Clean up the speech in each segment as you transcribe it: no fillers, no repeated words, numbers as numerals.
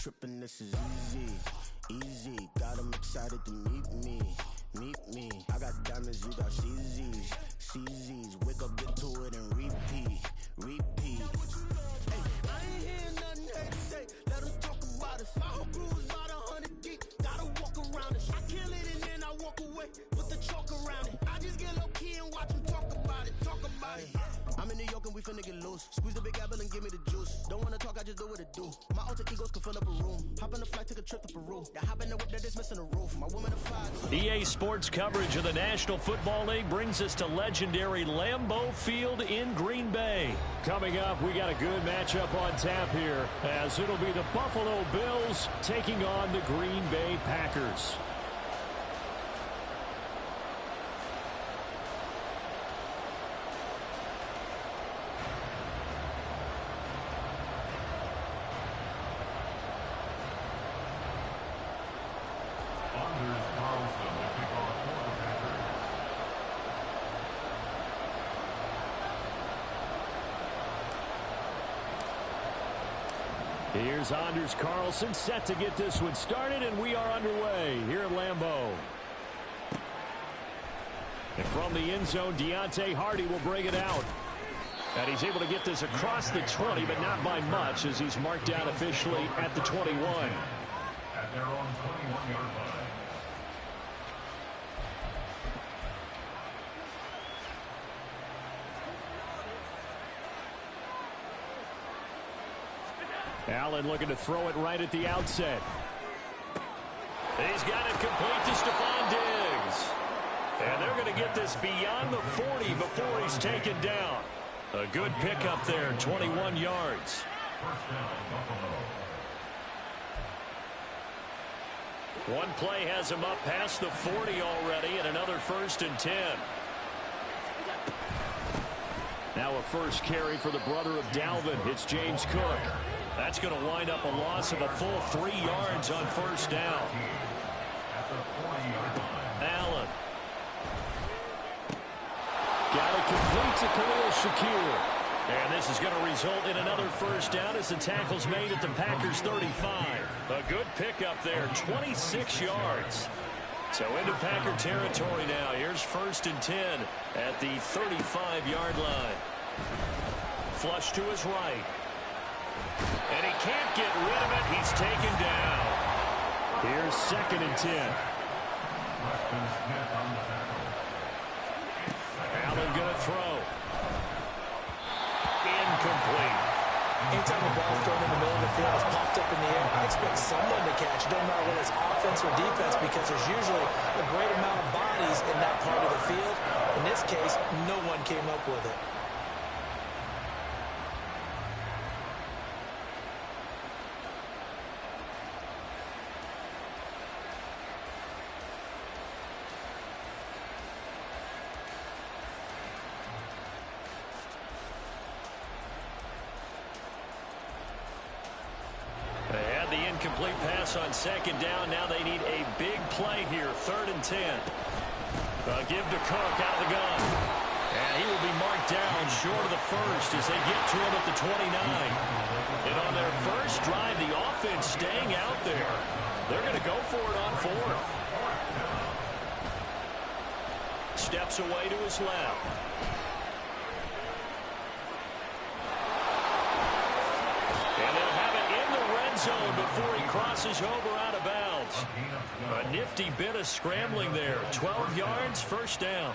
tripping, this is easy, easy. Got them excited to meet me, meet me. I got diamonds, you got CZs, CZs. Wake up, get to it, and repeat, repeat. Hey, I ain't hearing nothing hate to say. Let them talk about us. My whole crew is about 100 deep. Gotta walk around it. I kill it and then I walk away. Put the chalk around it. I just get low key and watch them talk about it. Talk about it. I'm in New York and we finna get loose. Squeeze the big apple and give me the juice. Don't wanna talk, I just do what it do. My alter egos can fill up a room. Hop on the flight, take a trip to Peru. The hop in the whip that is missing the roof. My woman a five. EA Sports coverage of the National Football League brings us to legendary Lambeau Field in Green Bay. Coming up, we got a good matchup on tap here, as it'll be the Buffalo Bills taking on the Green Bay Packers. Here's Anders Carlson set to get this one started, and we are underway here at Lambeau. And from the end zone, Deontay Hardy will bring it out. And he's able to get this across the 20, but not by much, as he's marked down officially at the 21. At their own 21-yard line. Allen looking to throw it right at the outset. He's got it complete to Stephon Diggs. And they're going to get this beyond the 40 before he's taken down. A good pickup there, 21 yards. First down, Buffalo. One play has him up past the 40 already, and another 1st and 10. Now a first carry for the brother of Dalvin. It's James Cook. That's going to wind up a loss of a full 3 yards on first down. Allen. Got it complete to Khalil Shakir. And this is going to result in another first down as the tackle's made at the Packers 35. A good pickup there, 26 yards. So into Packer territory now. Here's 1st and 10 at the 35-yard line. Flush to his right. And he can't get rid of it. He's taken down. Here's 2nd and 10. Allen going to throw. Incomplete. Anytime the ball's thrown in the middle of the field, it's popped up in the air, I expect someone to catch. It doesn't matter whether it's offense or defense, because there's usually a great amount of bodies in that part of the field. In this case, no one came up with it. Complete pass on 2nd down. Now they need a big play here. 3rd and 10. Give to Cook out of the gun. And he will be marked down short of the first as they get to him at the 29. And on their first drive, the offense staying out there. They're going to go for it on 4th. Steps away to his left. And they'll have it in the red zone before he crosses over out of bounds. A nifty bit of scrambling there. 12 yards, 1st down.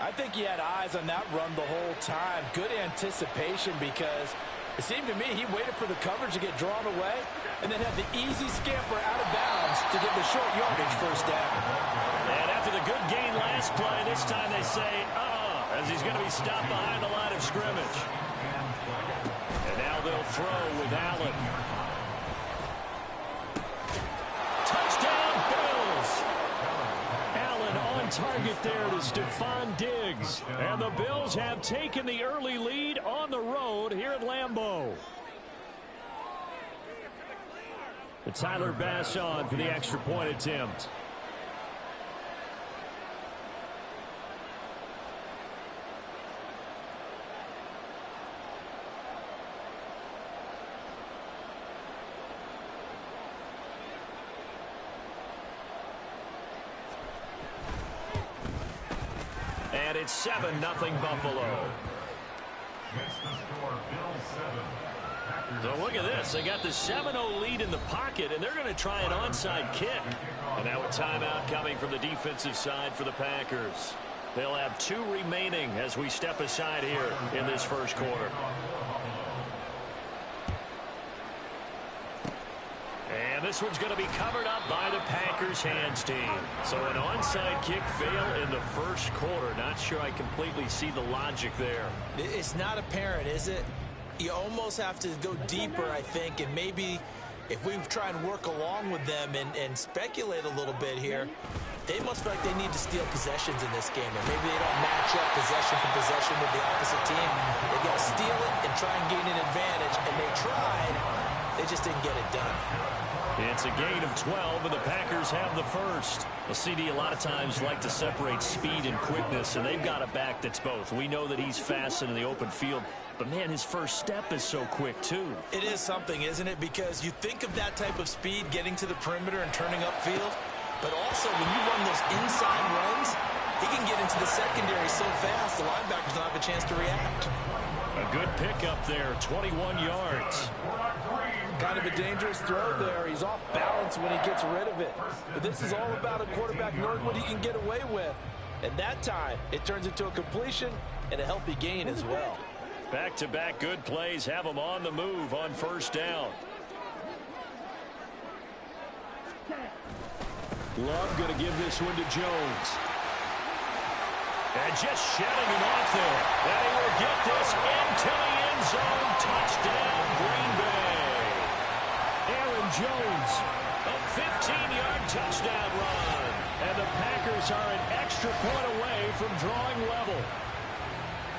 I think he had eyes on that run the whole time. Good anticipation, because it seemed to me he waited for the coverage to get drawn away and then had the easy scamper out of bounds to get the short yardage 1st down. And after the good gain last play, this time they say, as he's going to be stopped behind the line of scrimmage. And now they'll throw with Allen. Touchdown, Bills! Allen on target there to Stephon Diggs. And the Bills have taken the early lead on the road here at Lambeau. Tyler Bass on for the extra point attempt. And it's 7-0 Buffalo. Makes the score Bills 7. So look at this. They got the 7-0 lead in the pocket, and they're going to try an onside kick. And now a timeout coming from the defensive side for the Packers. They'll have 2 remaining as we step aside here in this first quarter. And this one's going to be covered up by the Packers hands team. So an onside kick fail in the first quarter. Not sure I completely see the logic there. It's not apparent, is it? You almost have to go deeper, I think, and maybe if we try and work along with them and speculate a little bit here, they must feel like they need to steal possessions in this game, and maybe they don't match up possession for possession with the opposite team. They got to steal it and try and gain an advantage, and they tried. They just didn't get it done. It's a gain of 12, and the Packers have the first. The CD a lot of times like to separate speed and quickness, and they've got a back that's both. We know that he's fast in the open field, but, man, his first step is so quick, too. It is something, isn't it? Because you think of that type of speed getting to the perimeter and turning upfield, but also when you run those inside runs, he can get into the secondary so fast the linebackers don't have a chance to react. A good pickup there, 21 yards. Kind of a dangerous throw there. He's off balance when he gets rid of it. But this is all about a quarterback knowing what he can get away with. And that time, it turns into a completion and a healthy gain as well. Back-to-back good plays have them on the move on first down. Love going to give this one to Jones. And just shutting him off there. And he will get this into the end zone. Touchdown, Green Bay. Aaron Jones, a 15-yard touchdown run. And the Packers are an extra point away from drawing level.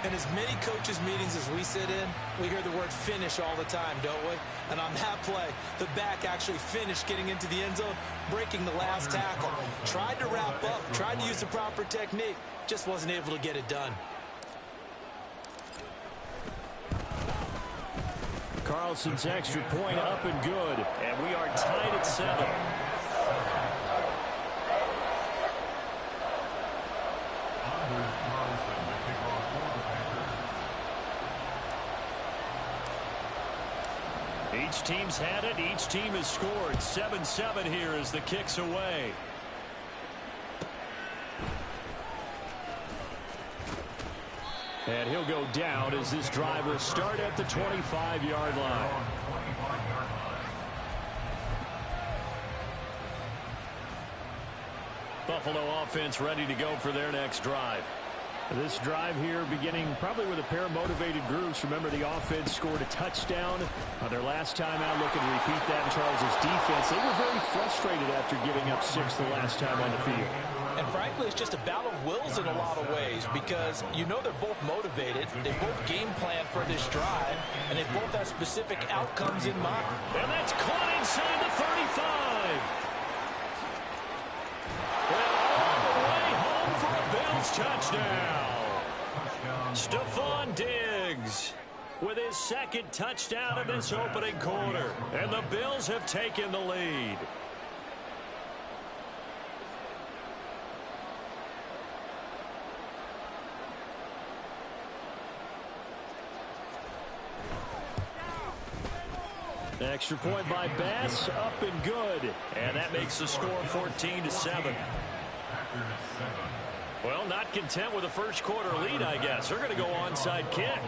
In as many coaches' meetings as we sit in, we hear the word finish all the time, don't we? And on that play, the back actually finished getting into the end zone, breaking the last tackle. Tried to wrap up, tried to use the proper technique, just wasn't able to get it done. Carlson's extra point up and good. And we are tied at 7. Each team's had it. Each team has scored. 7-7 here as the kick's away. And he'll go down as this drive will start at the 25-yard line. Buffalo offense ready to go for their next drive. This drive here beginning probably with a pair of motivated groups. Remember, the offense scored a touchdown on their last time out. Looking to repeat that in Charles' defense. They were very frustrated after giving up 6 the last time on the field. And frankly, it's just a battle of wills in a lot of ways because you know they're both motivated. They both game plan for this drive, and they both have specific outcomes in mind. And that's caught inside the 35. Touchdown. Stephon Diggs with his second touchdown in this opening quarter. And the Bills have taken the lead. Extra point by Bass, up and good. And that makes the score 14-7. Well, not content with a first quarter lead, I guess. They're going to go onside kick.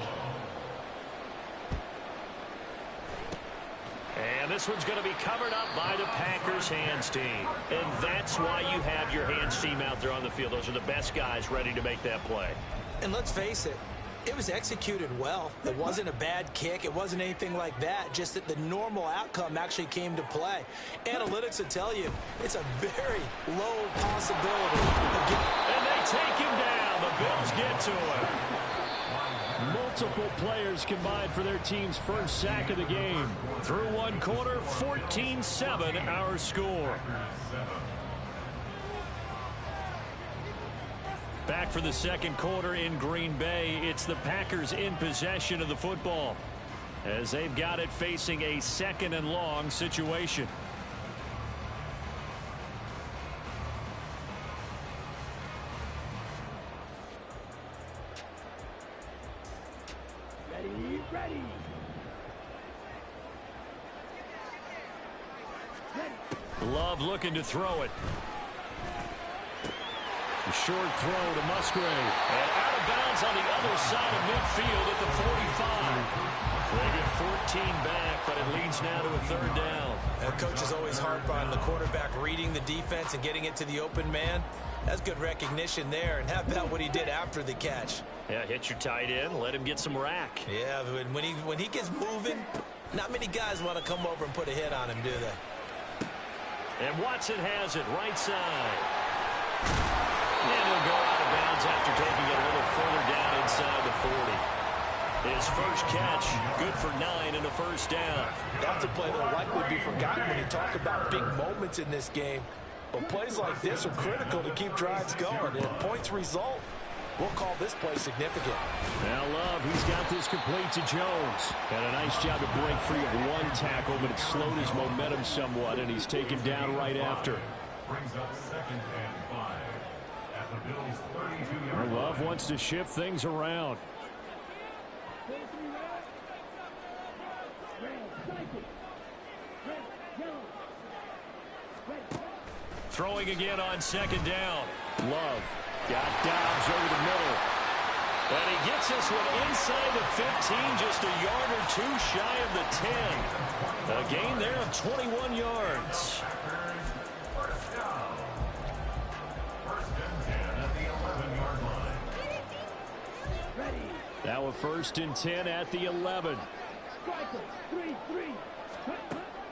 And this one's going to be covered up by the Packers hands team. And that's why you have your hands team out there on the field. Those are the best guys ready to make that play. And let's face it, it was executed well. It wasn't a bad kick. It wasn't anything like that. Just that the normal outcome actually came to play. Analytics will tell you it's a very low possibility of getting... And they take him down. The Bills get to him. Multiple players combined for their team's first sack of the game. Through one quarter, 14-7 our score. Back for the second quarter in Green Bay. It's the Packers in possession of the football as they've got it facing a second and long situation. Love looking to throw it. A short throw to Musgrave. And out of bounds on the other side of midfield at the 45. They get 14 back, but it leads now to a third down. And coaches always harp on the quarterback reading the defense and getting it to the open man. That's good recognition there. And how about what he did after the catch? Yeah, hit your tight end, let him get some rack. Yeah, when he gets moving, not many guys want to come over and put a hit on him, do they? And Watson has it, right side. And he'll go out of bounds after taking it a little further down inside the 40. His first catch, good for 9 and a first down. That's a play that will likely be forgotten when you talk about big moments in this game. But plays like this are critical to keep drives going. And if points result, we'll call this play significant. Now Love, he's got this complete to Jones. Had a nice job to break free of one tackle, but it slowed his momentum somewhat, and he's taken down right after. Brings up 2nd and 5 at the Bills' 32-yard line. Love wants to shift things around. Throwing again on 2nd down. Love got Dobbs over the middle. And he gets this one inside the 15, just a yard or two shy of the 10. A gain there of 21 yards. First down. 1st and 10 at the 11-yard line. Now a 1st and 10 at the 11.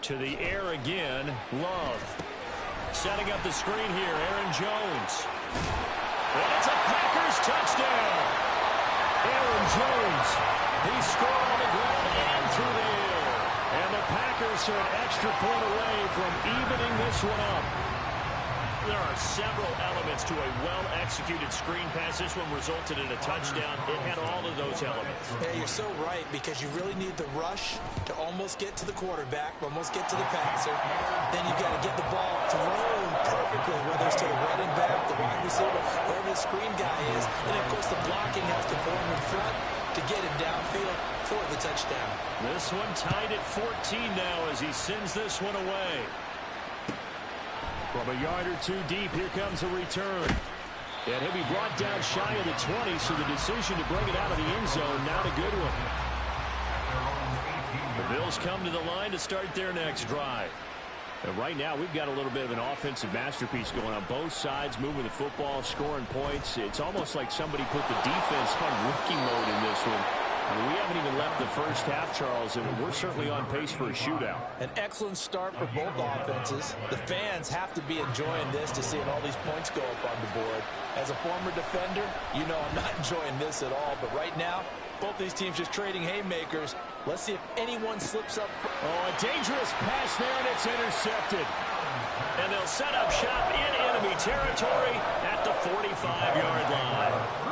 To the air again, Love. Setting up the screen here, Aaron Jones. And it's a Packers touchdown. Aaron Jones, he scored on the ground and through the air. And the Packers are an extra point away from evening this one up. There are several elements to a well-executed screen pass. This one resulted in a touchdown. It had all of those elements. Yeah, you're so right, because you really need the rush to almost get to the quarterback, almost get to the passer. Then you've got to get the ball thrown perfectly, whether it's to the running back, the wide receiver, wherever the screen guy is. And, of course, the blocking has to form in front to get him downfield for the touchdown. This one tied at 14 now as he sends this one away. From a yard or two deep, here comes a return. And he'll be brought down shy of the 20, so the decision to bring it out of the end zone, not a good one. The Bills come to the line to start their next drive. And right now, we've got a little bit of an offensive masterpiece going on both sides, moving the football, scoring points. It's almost like somebody put the defense on rookie mode in this one. We haven't even left the first half, Charles, and we're certainly on pace for a shootout. An excellent start for both offenses. The fans have to be enjoying this to seeing all these points go up on the board. As a former defender, you know I'm not enjoying this at all. But right now, both these teams just trading haymakers. Let's see if anyone slips up. Oh, a dangerous pass there, and it's intercepted. And they'll set up shop in enemy territory at the 45-yard line.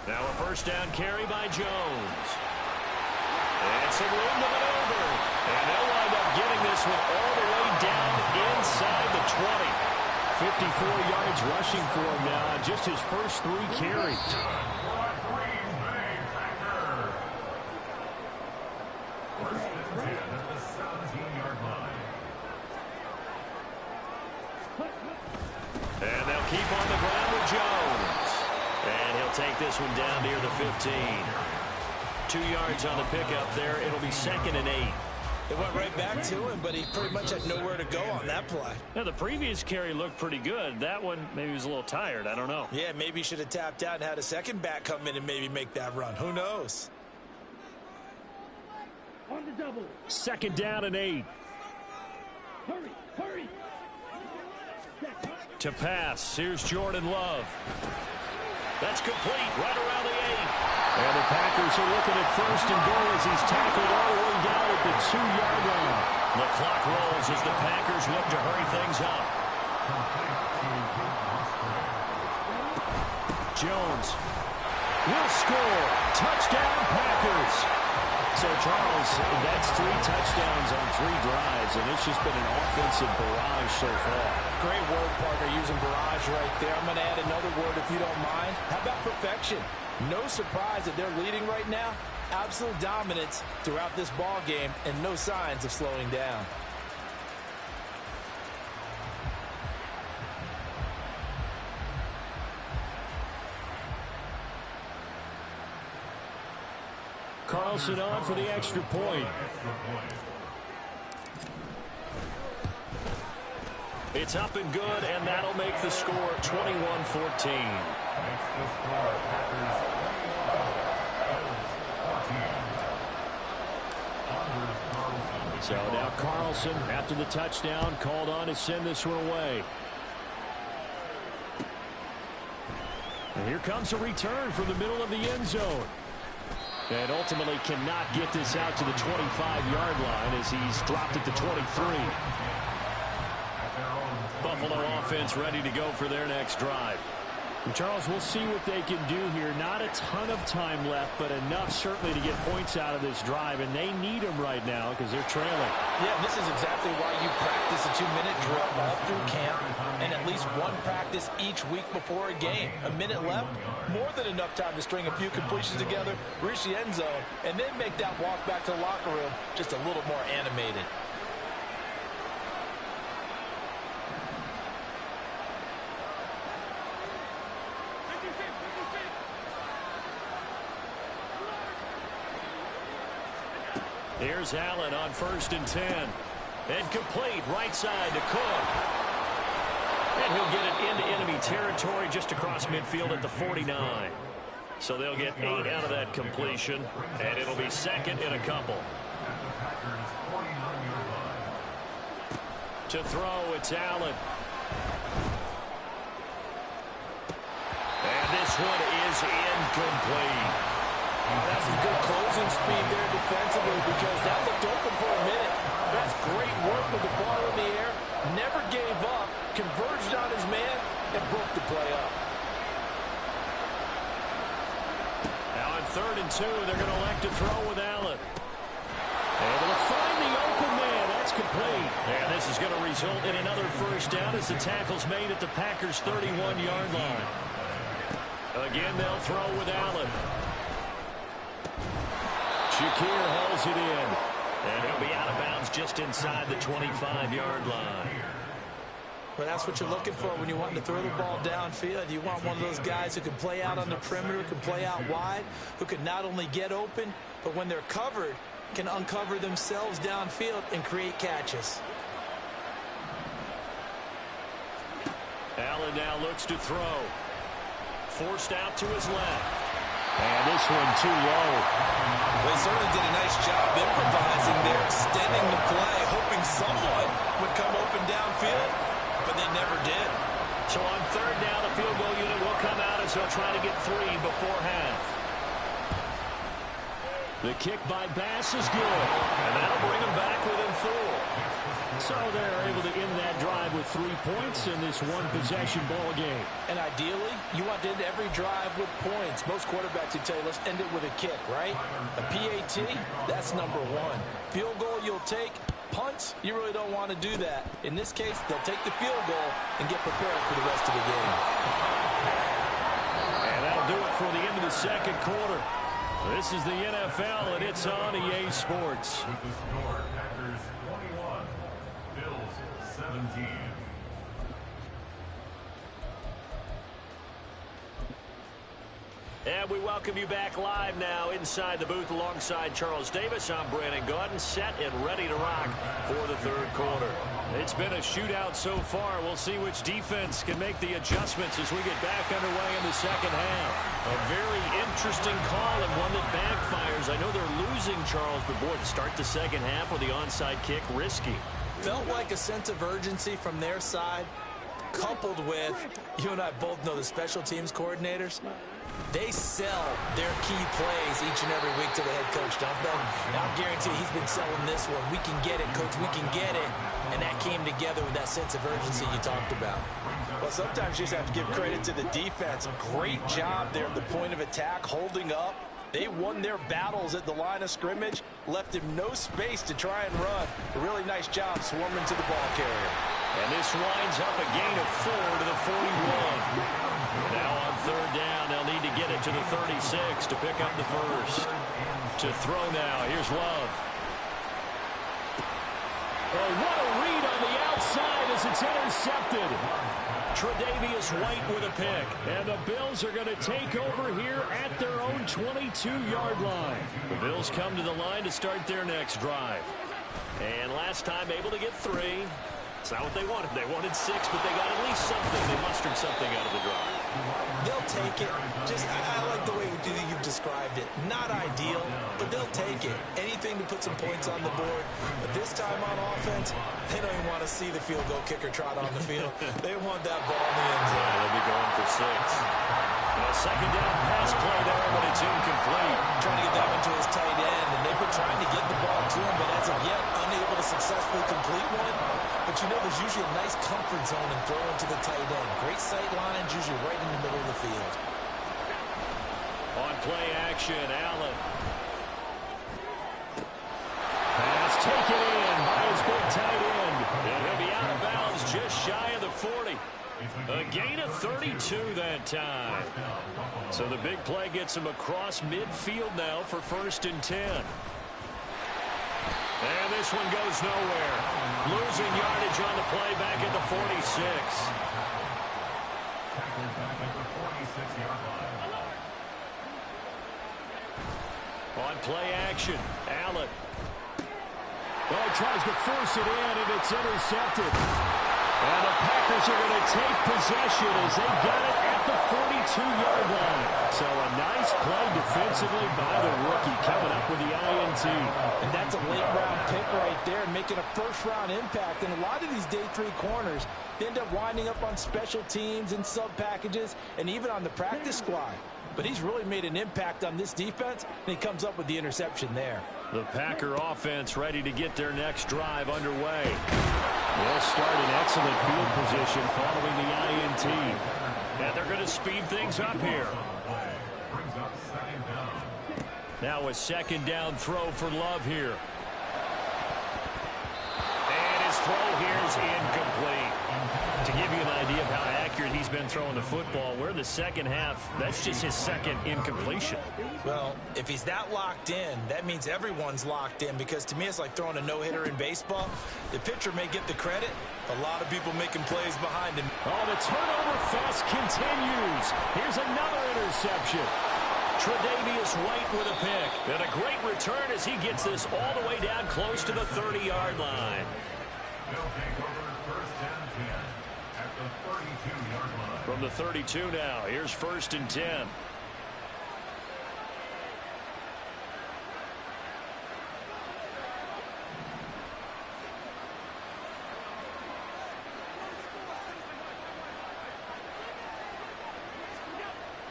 Now a first down carry by Jones. And some room to maneuver. And they'll wind up getting this one all the way down inside the 20. 54 yards rushing for him now on just his first 3 carries. And they'll keep on the ground with Jones. And he'll take this one down near the 15. 2 yards on the pickup there. It'll be 2nd and 8. It went right back to him, but he pretty much had nowhere to go on that play. Now, the previous carry looked pretty good. That one, maybe he was a little tired. I don't know. Yeah, maybe he should have tapped out and had a second back come in and maybe make that run. Who knows? On the double. 2nd down and 8. Hurry. To pass, here's Jordan Love. That's complete, right around the 8. And the Packers are looking at 1st and goal as he's tackled all the way down at the 2-yard line. The clock rolls as the Packers look to hurry things up. Jones will score. Touchdown, Packers. So, Charles, that's 3 touchdowns on 3 drives, and it's just been an offensive barrage so far. Great word, partner, using barrage right there. I'm going to add another word if you don't mind. How about perfection? No surprise that they're leading right now. Absolute dominance throughout this ball game and no signs of slowing down. Carlson on for the extra point. It's up and good, and that'll make the score 21-14. So now Carlson, after the touchdown, called on to send this one away. And here comes a return from the middle of the end zone. And ultimately cannot get this out to the 25-yard line as he's dropped at the 23. Buffalo offense ready to go for their next drive. And Charles, we'll see what they can do here. Not a ton of time left, but enough certainly to get points out of this drive, and they need them right now because they're trailing. Yeah, this is exactly why you practice a 2-minute drill all through camp and at least one practice each week before a game. A minute left, more than enough time to string a few completions together, reach the end zone, and then make that walk back to the locker room just a little more animated. Here's Allen on 1st and 10. And complete right side to Cook. And he'll get it into enemy territory just across midfield at the 49. So they'll get 8 out of that completion, and it'll be second and a couple. To throw, it's Allen. And this one is incomplete. That's some good closing speed there defensively because that looked open for a minute. That's great work with the ball in the air. Never gave up, converged on his man, and broke the play up. Now on 3rd and 2, they're going to elect to throw with Allen. Able to find the open man. That's complete. And this is going to result in another first down as the tackle's made at the Packers' 31-yard line. Again, they'll throw with Allen. Shakir hauls it in. And he'll be out of bounds just inside the 25-yard line. Well, that's what you're looking for when you want to throw the ball downfield. You want one of those guys who can play out on the perimeter, can play out wide, who can not only get open, but when they're covered, can uncover themselves downfield and create catches. Allen now looks to throw. Forced out to his left. And this one too low. They certainly did a nice job improvising there, extending the play, hoping someone would come open downfield, but they never did. So on 3rd down, the field goal unit will come out as they'll try to get 3 before half. The kick by Bass is good, and that'll bring them back within 4. So they're able to end that drive with 3 points in this one-possession ball game. And ideally, you want to end every drive with points. Most quarterbacks would tell you, let's end it with a kick, right? A PAT, that's number 1. Field goal you'll take. Punts, you really don't want to do that. In this case, they'll take the field goal and get prepared for the rest of the game. And that'll do it for the end of the second quarter. This is the NFL, and it's on EA Sports. With the score, Packers 21, Bills 17. And we welcome you back live now inside the booth alongside Charles Davis. I'm Brandon Gaudin, set and ready to rock for the 3rd quarter. It's been a shootout so far. We'll see which defense can make the adjustments as we get back underway in the second half. A very interesting call and one that backfires. I know they're losing, Charles, but boy, to start the second half with the onside kick, risky. Felt like a sense of urgency from their side, coupled with, you and I both know the special teams coordinators. They sell their key plays each and every week to the head coach, don't they? Now, I guarantee he's been selling this one. We can get it, coach. We can get it. And that came together with that sense of urgency you talked about. Well, sometimes you just have to give credit to the defense. Great job there at the point of attack, holding up, They won their battles at the line of scrimmage, left him no space to try and run. A really nice job swarming to the ball carrier. And this winds up a gain of 4 to the 41. Now on third down, they'll need to get it to the 36 to pick up the first. To throw now, here's Love. Oh, what a read on the outside as it's intercepted. Tre'Davious White with a pick. And the Bills are going to take over here at their own 22-yard line. The Bills come to the line to start their next drive. And last time able to get 3. It's not what they wanted. They wanted 6, but they got at least something. They mustered something out of the drive. They'll take it. I like the way you've described it. Not ideal, but they'll take it. Anything to put some points on the board. But this time on offense, they don't even want to see the field goal kicker trot on the field. They want that ball in the end zone. Yeah, they'll be going for 6. A second down pass play there, but it's incomplete. Trying to get that one to his tight end, and they've been trying to get the ball to him, but as of yet, unable to successfully complete one. But you know, there's usually a nice comfort zone in throwing to the tight end. Great sight lines, usually right in the middle of the field. On play action, Allen. Pass taken in by his big tight end. And he'll be out of bounds just shy of the 40. A gain of 32 that time. So the big play gets him across midfield now for 1st and 10. And this one goes nowhere. Losing yardage on the play back at the 46. On play action, Allen. Well, he tries to force it in, and it's intercepted. And the Packers are going to take possession as they got it at the 42-yard line. So a nice play defensively by the rookie coming up with the INT. And that's a late-round pick right there, making a first-round impact. And a lot of these day 3 corners, they end up winding up on special teams and sub-packages and even on the practice squad. But he's really made an impact on this defense, and he comes up with the interception there. The Packer offense ready to get their next drive underway. They'll start in excellent field position following the INT. And they're going to speed things up here. Now a second down throw for Love here. And his throw here is incomplete. To give you an idea of how accurate he's been throwing the football, we're in the second half. That's just his second incompletion. Well, if he's that locked in, that means everyone's locked in, because to me it's like throwing a no-hitter in baseball. The pitcher may get the credit. A lot of people making plays behind him. Oh, the turnover fest continues. Here's another interception. Tre'Davious White with a pick. And a great return as he gets this all the way down close to the 30-yard line. From the 32 now, here's 1st and 10.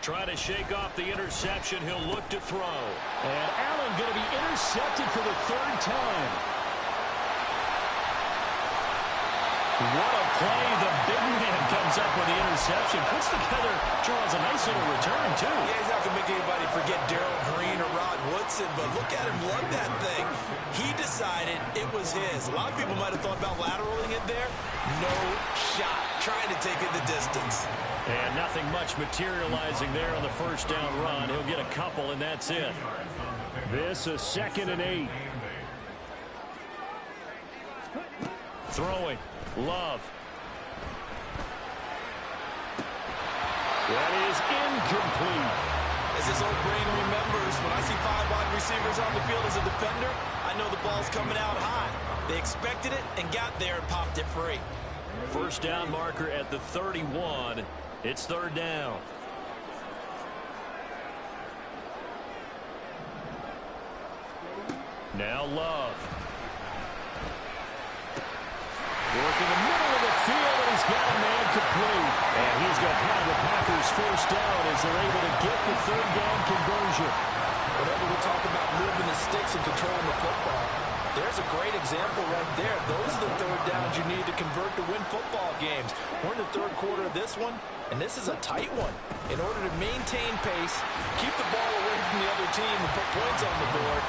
Trying to shake off the interception. He'll look to throw. And Allen going to be intercepted for the 3rd time. What a play. The big man comes up with the interception. Puts together, Charles, a nice little return, too. Yeah, he's not going to make anybody forget Darrell Green or Rod Woodson, but look at him lug that thing. He decided it was his. A lot of people might have thought about lateraling it there. No shot. Trying to take it the distance. And nothing much materializing there on the first down run. He'll get a couple, and that's it. This is 2nd and 8. Throwing. Love. That is incomplete. As his old brain remembers, when I see 5 wide receivers on the field as a defender, I know the ball's coming out high. They expected it and got there and popped it free. First down marker at the 31. It's 3rd down. Now Love. Work in the middle of the field, and he's got a man complete. And he's going to have the Packers first down as they're able to get the 3rd down conversion. Whenever we talk about moving the sticks and controlling the football, There's a great example right there. Those are the third downs you need to convert to win football games. We're in the third quarter of this one, and this is a tight one. In order to maintain pace, keep the ball away from the other team, and put points on the board,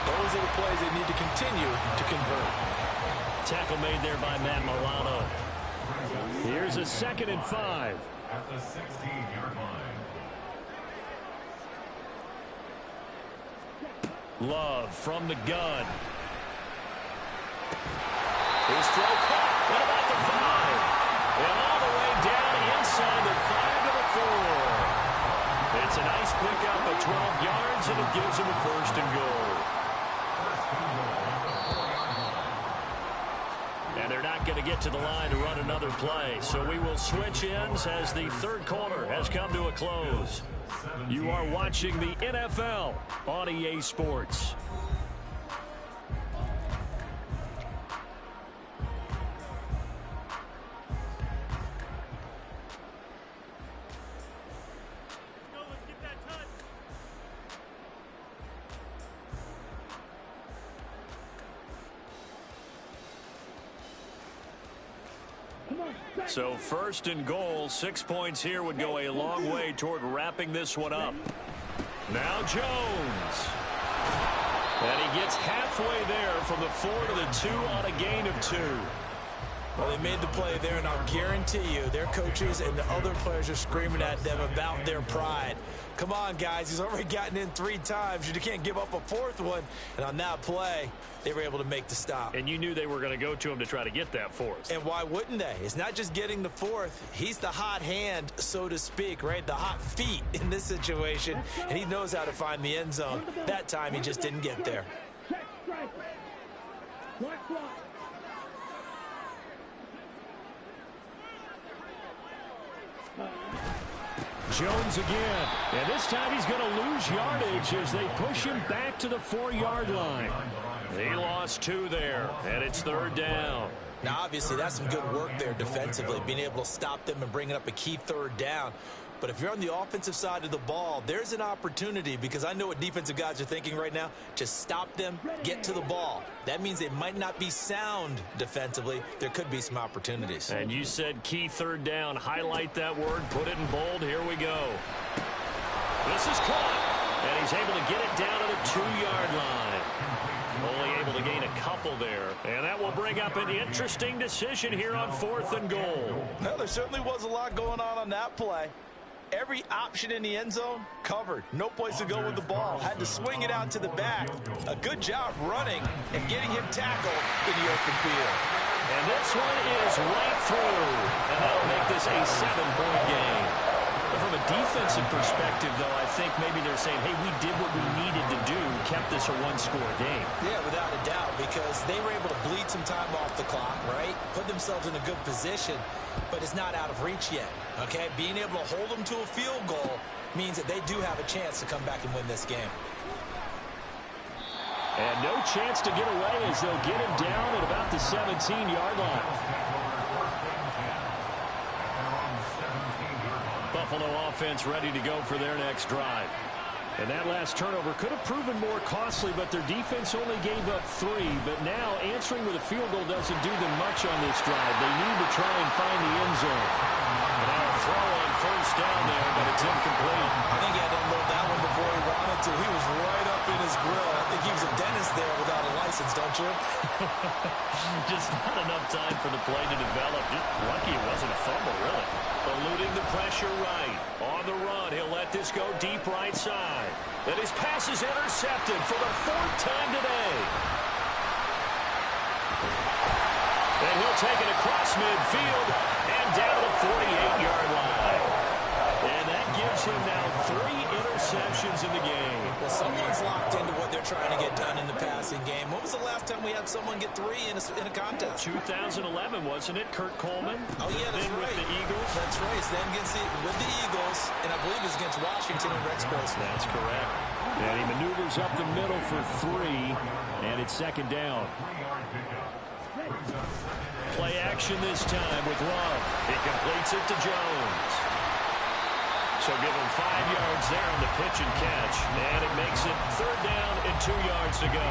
those are the plays they need to continue to convert. Tackle made there by Matt Milano. Here's a 2nd and 5. At the 16-yard line. Love from the gun. His throw caught. What about the 5? And all the way down inside the 5 to the 4. It's a nice pickup of 12 yards, and it gives him a 1st and goal. And they're not going to get to the line to run another play. So we will switch ends as the third quarter has come to a close. You are watching the NFL on EA Sports. So 1st and goal, 6 points here would go a long way toward wrapping this one up. Now Jones. And he gets halfway there from the 4 to the 2 on a gain of 2. Well, they made the play there, and I'll guarantee you their coaches and the other players are screaming at them about their pride. Come on, guys. He's already gotten in 3 times. You can't give up a 4th one. And on that play, they were able to make the stop. And you knew they were going to go to him to try to get that 4th. And why wouldn't they? It's not just getting the 4th. He's the hot hand, so to speak, right? The hot feet in this situation. And he knows how to find the end zone. That time, he just didn't get there. Jones again, and this time he's going to lose yardage as they push him back to the 4-yard line. He lost 2 there, and it's 3rd down. Now, obviously, that's some good work there defensively, being able to stop them and bringing up a key 3rd down. But if you're on the offensive side of the ball, there's an opportunity, because I know what defensive guys are thinking right now. Just stop them, get to the ball. That means they might not be sound defensively. There could be some opportunities. And you said key 3rd down. Highlight that word, put it in bold. Here we go. This is caught, and he's able to get it down to the 2-yard line. Only able to gain a couple there. And that will bring up an interesting decision here on 4th and goal. Well, there certainly was a lot going on that play. Every option in the end zone covered. No place to go with the ball. Had to swing it out to the back. A good job running and getting him tackled in the open field. And this one is right through. And that'll make this a 7-point game. But from a defensive perspective, though, I think maybe they're saying, hey, we did what we needed to do, kept this a 1-score game. Yeah, without a doubt, because they were able to bleed some time off the clock, right? Put themselves in a good position, but it's not out of reach yet, okay? Being able to hold them to a field goal means that they do have a chance to come back and win this game. And no chance to get away as they'll get him down at about the 17-yard line. Buffalo offense ready to go for their next drive. And that last turnover could have proven more costly, but their defense only gave up 3. But now answering with a field goal doesn't do them much on this drive. They need to try and find the end zone. And now a throw on 1st down there, but it's incomplete. I think he had to unload that one before he wanted to. He was right up in his grill. I think he was a dentist there without a license, don't you? Just not enough time for the play to develop. Just lucky it wasn't a fumble, really. Eluding the pressure right. On the run, he'll let this go deep right side. And his pass is intercepted for the 4th time today. And he'll take it across midfield and down to the 48-yard line. And that gives him now 3 interceptions in the game. Well, someone's locked into what they're trying to get done in the passing game. When was the last time we had someone get 3 in a contest? 2011, wasn't it? Kurt Coleman. Oh, yeah, that's then right. With the Eagles. That's right. Then with the Eagles, and I believe it's against Washington and Rex Grossman. That's correct. And he maneuvers up the middle for 3, and it's 2nd down. Play action this time with Love. He completes it to Jones. So give him 5 yards there on the pitch and catch. And it makes it 3rd down and 2 yards to go.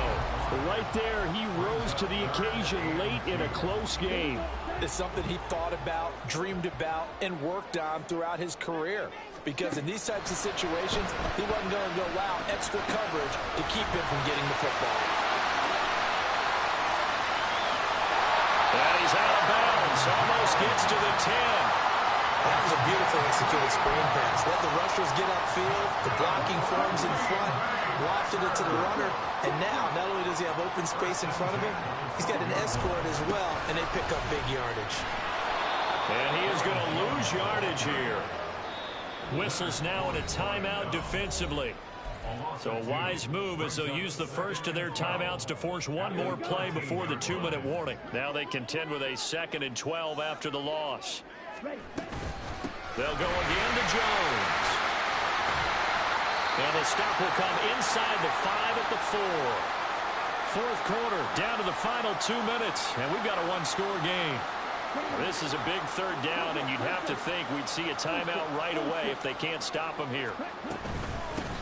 Right there, he rose to the occasion late in a close game. It's something he thought about, dreamed about, and worked on throughout his career. Because in these types of situations, he wasn't going to go out extra coverage to keep him from getting the football. And he's out of bounds. Almost gets to the 10. That was a beautifully executed screen pass. Let the rushers get upfield. The blocking forms in front. Lofted it to the runner. And now, not only does he have open space in front of him, he's got an escort as well, and they pick up big yardage. And he is going to lose yardage here. Whistles now in a timeout defensively. So a wise move as they'll use the first of their timeouts to force one more play before the 2-minute warning. Now they contend with a 2nd and 12 after the loss. They'll go again to Jones. And the stop will come inside the 5 at the 4. 4th quarter, down to the final 2 minutes, and we've got a one-score game. This is a big 3rd down, and you'd have to think we'd see a timeout right away if they can't stop him here.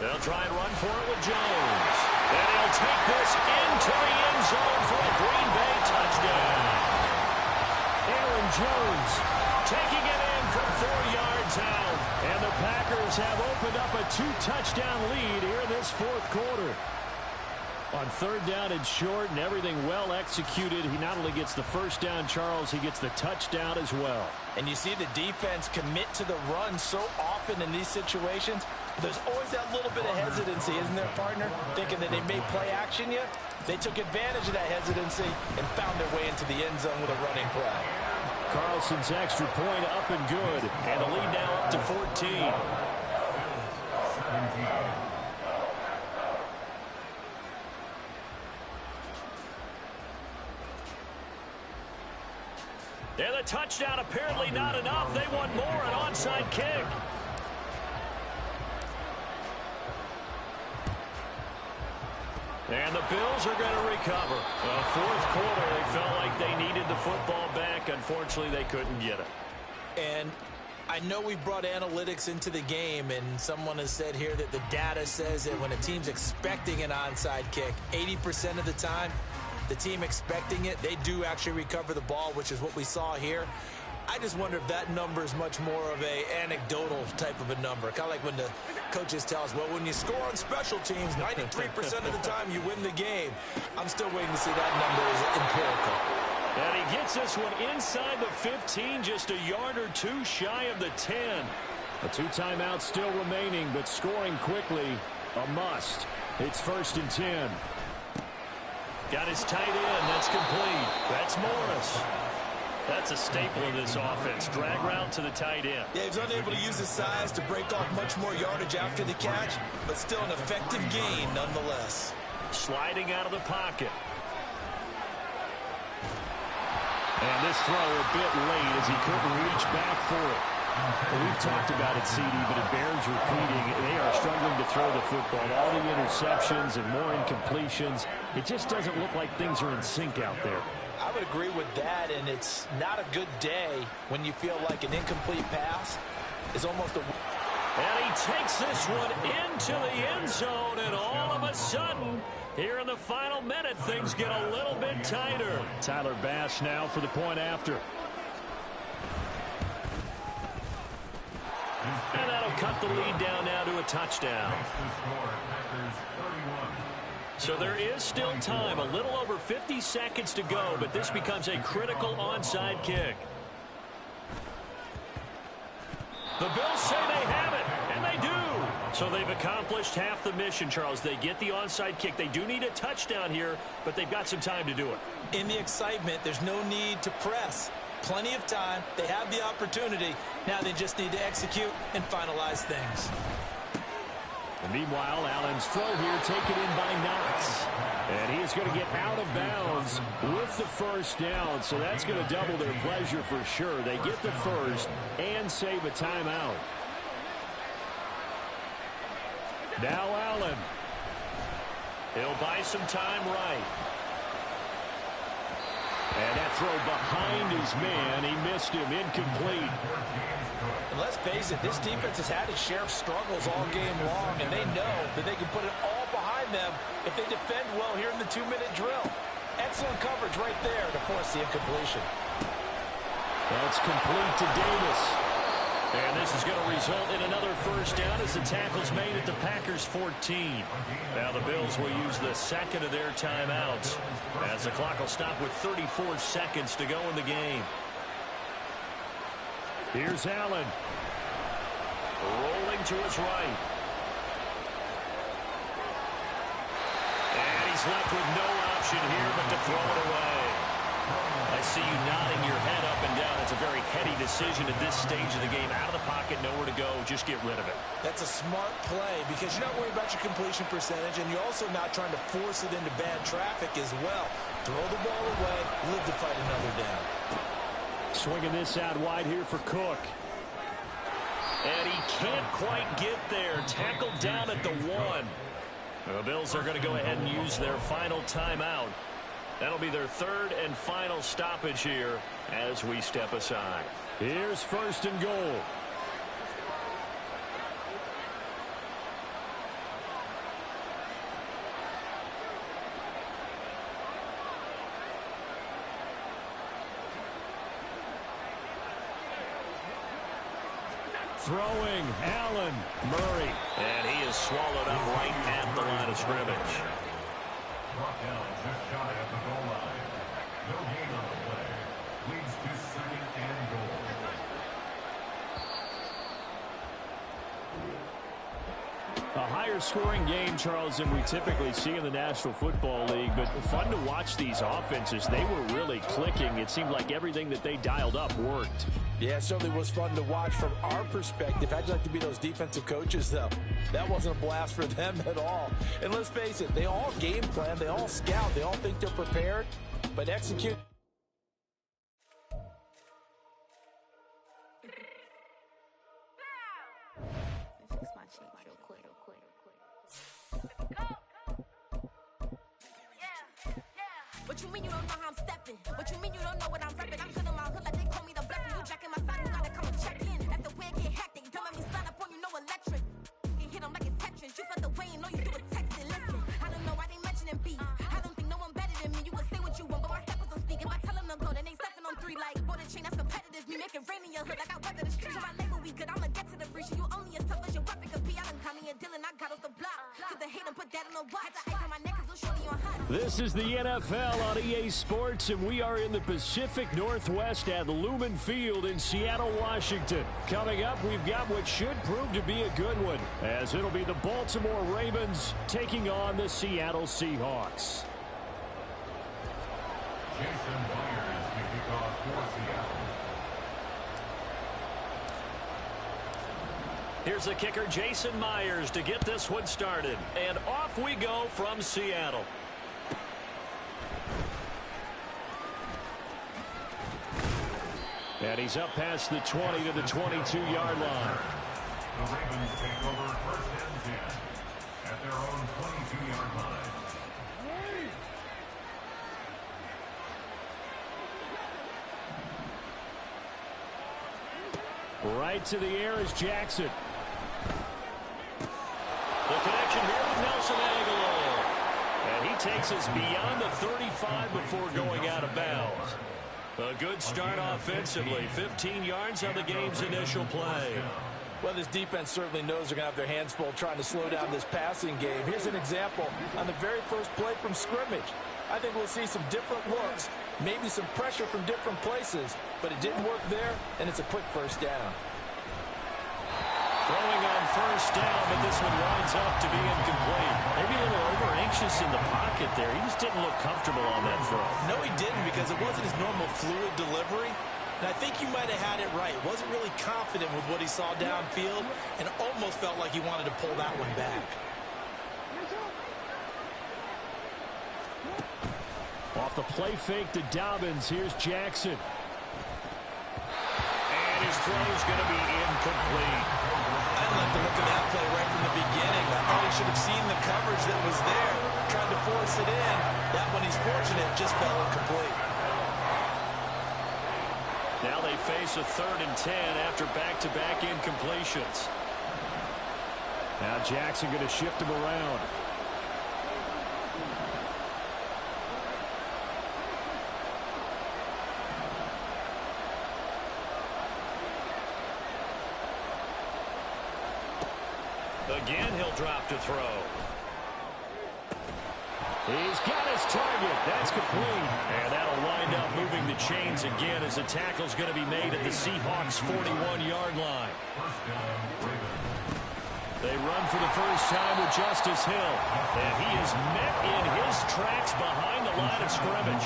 They'll try and run for it with Jones. And he'll take this into the end zone for a Green Bay touchdown. Aaron Jones taking it in from 4 yards out. And the Packers have opened up a 2-touchdown lead here in this 4th quarter. On 3rd down and short and everything well executed, he not only gets the first down, Charles, he gets the touchdown as well. And you see the defense commit to the run so often in these situations. There's always that little bit of hesitancy, isn't there, partner? Thinking that they may play action you. They took advantage of that hesitancy and found their way into the end zone with a running play. Carlson's extra point up and good. And the lead now up to 14. And the touchdown apparently not enough. They want more, an onside kick. And the Bills are going to recover. 4th quarter, they felt like they needed the football back. Unfortunately, they couldn't get it. And I know we brought analytics into the game, and someone has said here that the data says that when a team's expecting an onside kick, 80% of the time, the team expecting it, they do actually recover the ball, which is what we saw here. I just wonder if that number is much more of a anecdotal type of a number. Kind of like when the coaches tell us, well, when you score on special teams, 93% of the time you win the game. I'm still waiting to see that number is empirical. And he gets this one inside the 15, just a yard or two shy of the 10. A 2 timeouts still remaining, but scoring quickly, a must. It's 1st and 10. Got his tight end. That's complete. That's Morris. That's a staple of this offense. Drag route to the tight end. Yeah, he was unable to use his size to break off much more yardage after the catch, but still an effective gain nonetheless. Sliding out of the pocket. And this throw a bit late as he couldn't reach back for it. Well, we've talked about it, CD, but it bears repeating. They are struggling to throw the football. All the interceptions and more incompletions. It just doesn't look like things are in sync out there. I would agree with that, and it's not a good day when you feel like an incomplete pass is almost a... And he takes this one into the end zone, and all of a sudden, here in the final minute, things get a little bit tighter. Tyler Bass now for the point after. And that'll cut the lead down now to a touchdown. So there is still time, a little over 50 seconds to go, but this becomes a critical onside kick. The Bills say they have it, and they do. So they've accomplished half the mission, Charles. They get the onside kick. They do need a touchdown here, but they've got some time to do it. In the excitement, there's no need to press. Plenty of time. They have the opportunity. Now they just need to execute and finalize things. And meanwhile, Allen's throw here taken in by Knox. And he is going to get out of bounds with the first down. So that's going to double their pleasure for sure. They get the first and save a timeout. Now Allen. He'll buy some time right. And that throw behind his man, he missed him, incomplete. And let's face it, this defense has had its share of struggles all game long, and they know that they can put it all behind them if they defend well here in the 2-minute drill. Excellent coverage right there to force the incompletion. That's complete to Davis. And this is going to result in another first down as the tackle's made at the Packers 14. Now the Bills will use the second of their timeouts as the clock will stop with 34 seconds to go in the game. Here's Allen. Rolling to his right. And he's left with no option here but to throw it away. I see you nodding your head up and down. It's a very heady decision at this stage of the game. Out of the pocket, nowhere to go. Just get rid of it. That's a smart play because you're not worried about your completion percentage, and you're also not trying to force it into bad traffic as well. Throw the ball away, live to fight another down. Swinging this out wide here for Cook. And he can't quite get there. Tackled down at the 1. The Bills are going to go ahead and use their final timeout. That'll be their third and final stoppage here as we step aside. Here's first and goal. Throwing, Allen, Murray. And he is swallowed up right at the line of scrimmage. Brought down just shy of the goal line. No gain on the play. Leads to second and goal. A higher scoring game, Charles, than we typically see in the National Football League, but fun to watch these offenses. They were really clicking. It seemed like everything that they dialed up worked. Yeah, it certainly was fun to watch from our perspective. How'd you like to be those defensive coaches, though? That wasn't a blast for them at all. And let's face it, they all game plan, they all scout, they all think they're prepared, but execute. What you mean you don't know how I'm stepping? What you mean you don't know what I'm repping? I'm good in my hood like they call me the blessing. You jacking my side, you gotta come and check in. After where get hectic, don't let me start up on you, know electric. You hit them like it's Tetris. You felt the way and all you do is text it. Listen, I don't know why they mentioning beef. I don't think no one better than me. You will say what you want, but my steppers don't speak. If I tell them to go, then they stepping on 3 like border chain. That's competitive. Me make it rain in your hood like I weather the streets. So my label we good. I'ma get to the breach. You only as tough as your weapon could be. I done call me a Dylan. I got off the block. To the hate and put that on the watch. I ice on my neck cause little shorty on hot. This is the NFL on EA Sports, and we are in the Pacific Northwest at Lumen Field in Seattle, Washington. Coming up, we've got what should prove to be a good one, as it'll be the Baltimore Ravens taking on the Seattle Seahawks. Jason Myers to kick off for Seattle. Here's the kicker, Jason Myers, to get this one started. And off we go from Seattle. And he's up past the 20 to the 22-yard line. The Ravens take over first and 10 at their own 22-yard line. Right to the air is Jackson. The connection here with Nelson Agholor. And he takes us beyond the 35 before going out of bounds. A good start offensively. 15 yards on the game's initial play. Well, this defense certainly knows they're going to have their hands full trying to slow down this passing game. Here's an example on the very first play from scrimmage. I think we'll see some different looks, maybe some pressure from different places, but it didn't work there, and it's a quick first down. Throwing on first down, but this one winds up to be incomplete. Maybe a little over-anxious in the pocket there. He just didn't look comfortable on that throw. No, he didn't, because it wasn't his normal fluid delivery. And I think you might have had it right. Wasn't really confident with what he saw downfield and almost felt like he wanted to pull that one back. Off the play fake to Dobbins. Here's Jackson. And his throw's going to be incomplete. I like the look of that play right from the beginning. I thought he should have seen the coverage that was there, tried to force it in. That one, he's fortunate, just fell incomplete. Now they face a 3rd and 10 after back-to-back incompletions. Now Jackson going to shift him around. Again, he'll drop to throw. He's got his target. That's complete. And that'll wind up moving the chains again as the tackle's going to be made at the Seahawks' 41-yard line. They run for the first time with Justice Hill. And he is met in his tracks behind the line of scrimmage.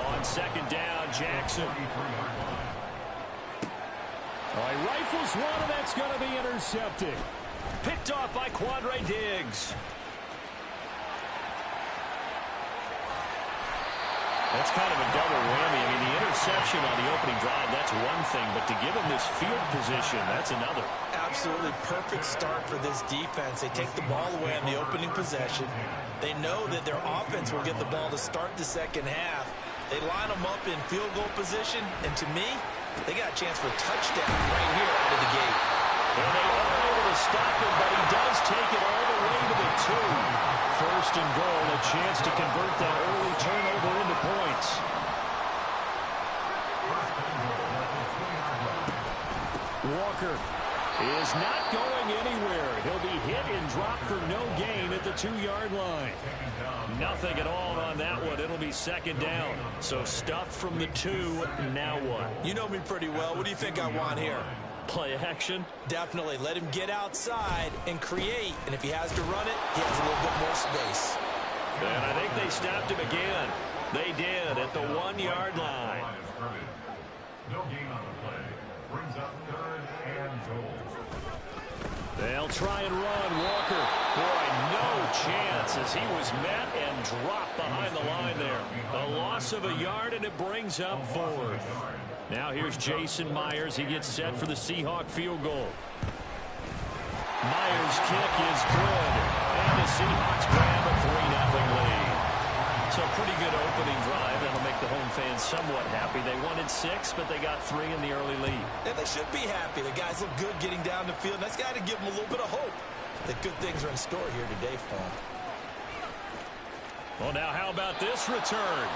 On 2nd down, Jackson. All right, rifles one, and that's going to be intercepted. Picked off by Quandre Diggs. That's kind of a double whammy. I mean, the interception on the opening drive, that's one thing, but to give him this field position, that's another. Absolutely perfect start for this defense. They take the ball away on the opening possession. They know that their offense will get the ball to start the second half. They line them up in field goal position, and to me, they got a chance for a touchdown right here out of the gate. And they are able to stop him, but he does take it all the way to the 2. 1st and goal, a chance to convert that early turnover into points. Walker Is not going anywhere. He'll be hit and dropped for no gain at the 2-yard line. Nothing at all on that one. It'll be 2nd down. So stuffed from the 2. Now what? You know me pretty well. What do you think I want here? Play action? Definitely. Let him get outside and create. And if he has to run it, he has a little bit more space. And I think they stopped him again. They did at the 1-yard line. No gain on the play. Brings up 3rd and goal. They'll try and run. Walker, boy, no chance as he was met and dropped behind the line there. A loss of a yard, and it brings up 4th. Now here's Jason Myers. He gets set for the Seahawk field goal. Myers' kick is good, and the Seahawks grab a 3-0 lead. So pretty good opening drive. That'll make the home fans somewhat happy. They wanted 6, but they got 3 in the early lead. And they should be happy. The guys look good getting down the field. That's got to give them a little bit of hope that good things are in store here today for them. Well, now how about this return?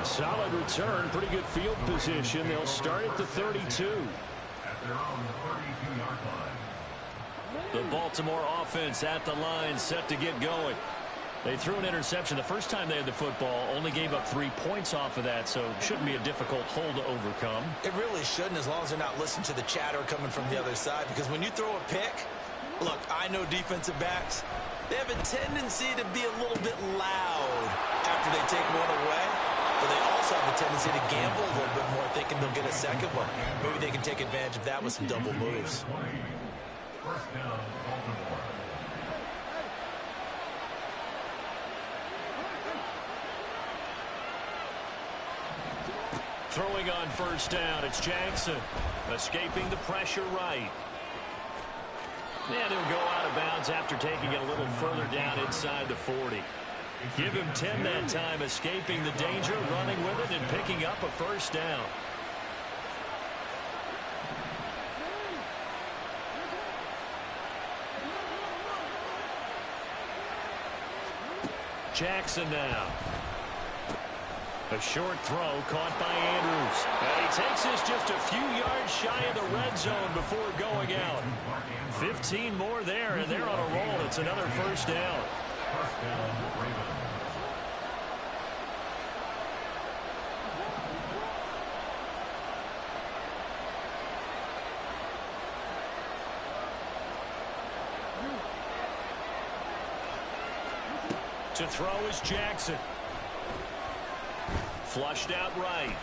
Solid return, pretty good field position. They'll start at the 32. At their own 32-yard line. The Baltimore offense at the line, set to get going. They threw an interception the first time they had the football, only gave up 3 points off of that, so it shouldn't be a difficult hole to overcome. It really shouldn't, as long as they're not listening to the chatter coming from the other side, because when you throw a pick, look, I know defensive backs, they have a tendency to be a little bit loud after they take one away, but they also have a tendency to gamble a little bit more, thinking they'll get a second one. Maybe they can take advantage of that with some double moves. 1st down, Baltimore. Throwing on 1st down, it's Jackson. Escaping the pressure right. And he'll go out of bounds after taking it a little further down inside the 40. Give him 10 that time, escaping the danger, running with it, and picking up a 1st down. Jackson now. A short throw caught by Andrews. And he takes this just a few yards shy of the red zone before going out. 15 more there, and they're on a roll. It's another 1st down. 1st down, Ravens. To throw is Jackson. Flushed out right.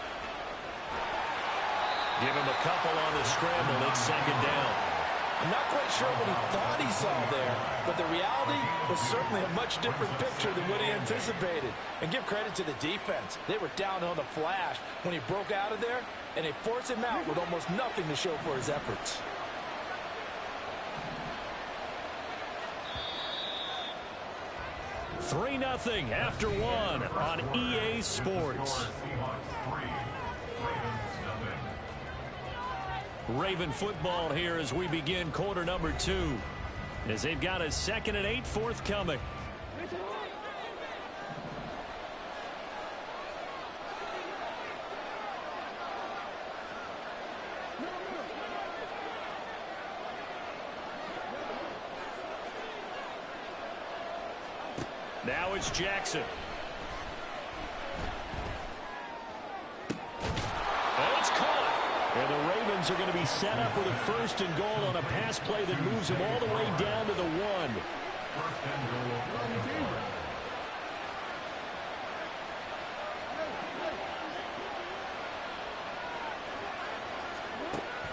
Give him a couple on the scramble. It's 2nd down. I'm not quite sure what he thought he saw there, but the reality was certainly a much different picture than what he anticipated. And give credit to the defense. They were down on the flash when he broke out of there, and they forced him out with almost nothing to show for his efforts. 3-0 after one on EA Sports. Raven football here as we begin quarter number 2. As they've got a 2nd and 8 forthcoming. Now it's Jackson. Oh, it's caught. And the Ravens are going to be set up with a 1st and goal on a pass play that moves them all the way down to the 1. 1st and goal.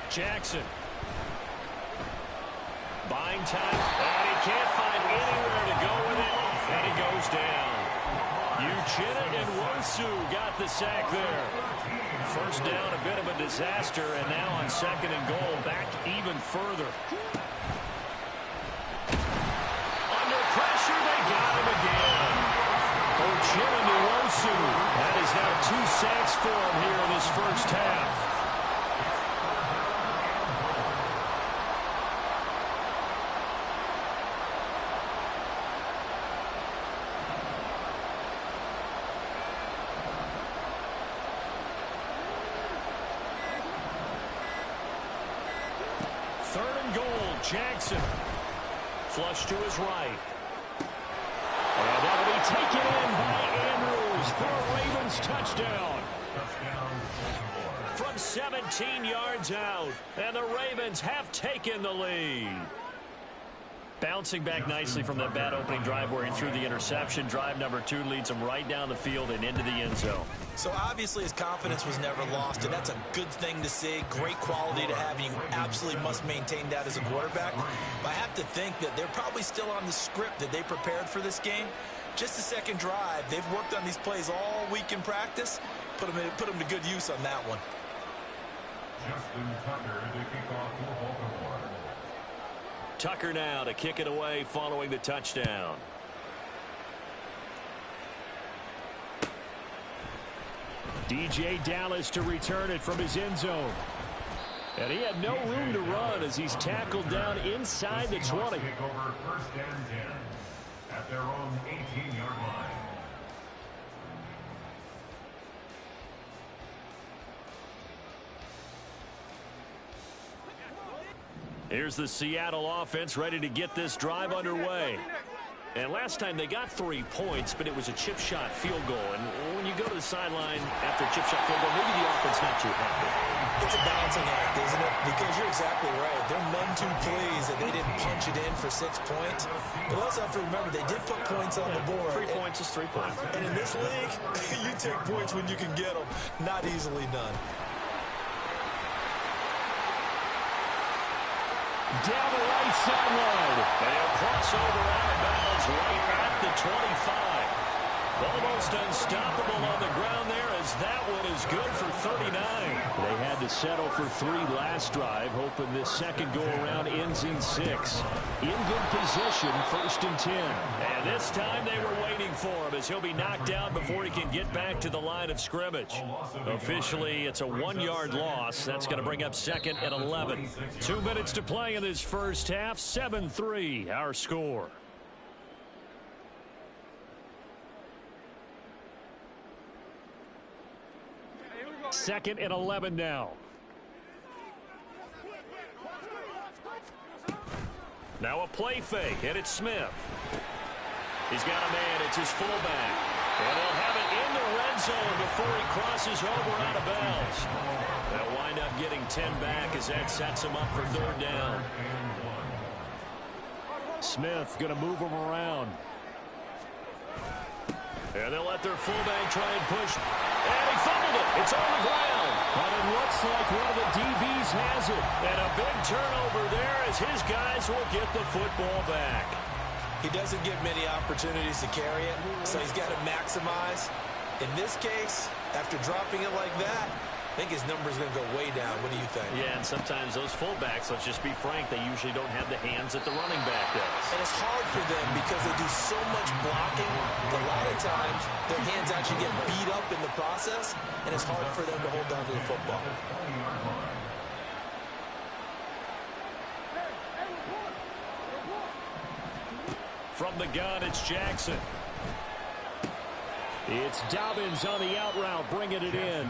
Jackson. Buying time. And he can't find anywhere to go with it. And he goes down. Uchenna and Wosu got the sack there. 1st down, a bit of a disaster, and now on 2nd and goal, back even further. Under pressure, they got him again. Uchenna and Wosu. That is now 2 sacks for him here in this 1st half. Jackson. Flush to his right. And that'll be taken in by Andrews for a Ravens touchdown. From 17 yards out. And the Ravens have taken the lead. Bouncing back nicely from that bad opening drive where he threw the interception. Drive number 2 leads him right down the field and into the end zone. So obviously his confidence was never lost, and that's a good thing to see. Great quality to have. You absolutely must maintain that as a quarterback. But I have to think that they're probably still on the script that they prepared for this game. Just the 2nd drive. They've worked on these plays all week in practice. Put them to good use on that one. Justin Tucker to kick off for Baltimore. Tucker now to kick it away following the touchdown. DJ Dallas to return it from his end zone. And he had no room to run as he's tackled down inside the 20. Take over 1st and 10 at their own 18-yard line. Here's the Seattle offense ready to get this drive underway. And last time they got 3 points, but it was a chip shot field goal. And when you go to the sideline after a chip shot field goal, maybe the offense not too happy. It's a balancing act, isn't it? Because you're exactly right. They're none too pleased that they didn't punch it in for 6 points. But also have to remember they did put points on the board. 3 points is 3 points. And in this league, you take points when you can get them. Not easily done. Down the right sideline. They'll cross over out of bounds right at the 25. Almost unstoppable on the ground there as that one is good for 39. They had to settle for 3 last drive, hoping this 2nd go-around ends in 6. In good position, 1st and 10. And this time they were waiting for him as he'll be knocked down before he can get back to the line of scrimmage. Officially, it's a 1-yard loss. That's going to bring up 2nd and 11. 2 minutes to play in this 1st half. 7-3, our score. Second and 11 now. Now a play fake, and it's Smith. He's got a man, it's his fullback. And he'll have it in the red zone before he crosses over out of bounds. They'll wind up getting 10 back as that sets him up for 3rd down. Smith going to move him around. And they'll let their fullback try and push. And he fumbled it. It's on the ground. But it looks like one of the DBs has it. And a big turnover there as his guys will get the football back. He doesn't get many opportunities to carry it, so he's got to maximize. In this case, after dropping it like that, I think his number is going to go way down. What do you think? Yeah, and sometimes those fullbacks, let's just be frank, they usually don't have the hands that the running back does. And it's hard for them because they do so much blocking. A lot of times, their hands actually get beat up in the process, and it's hard for them to hold on to the football. From the gun, it's Jackson. It's Dobbins on the out route, bringing it in.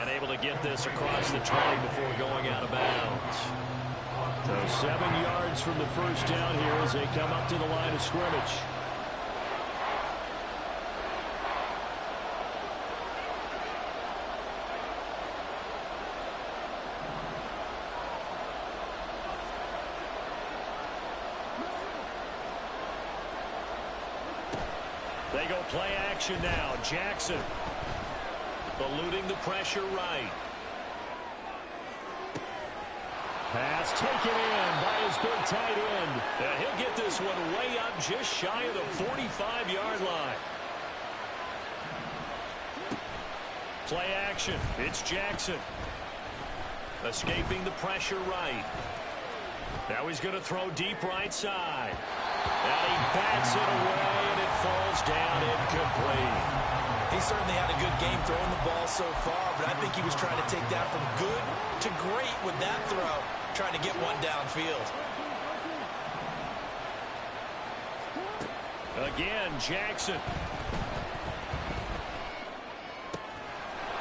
And able to get this across the 20 before going out of bounds. So 7 yards from the first down here as they come up to the line of scrimmage. They go play action now. Jackson eluding the pressure right. Pass taken in by his big tight end. And he'll get this one way up just shy of the 45-yard line. Play action. It's Jackson. Escaping the pressure right. Now he's going to throw deep right side. And he bats it away, and it falls down incomplete. He certainly had a good game throwing the ball so far, but I think he was trying to take that from good to great with that throw, trying to get one downfield. Again, Jackson.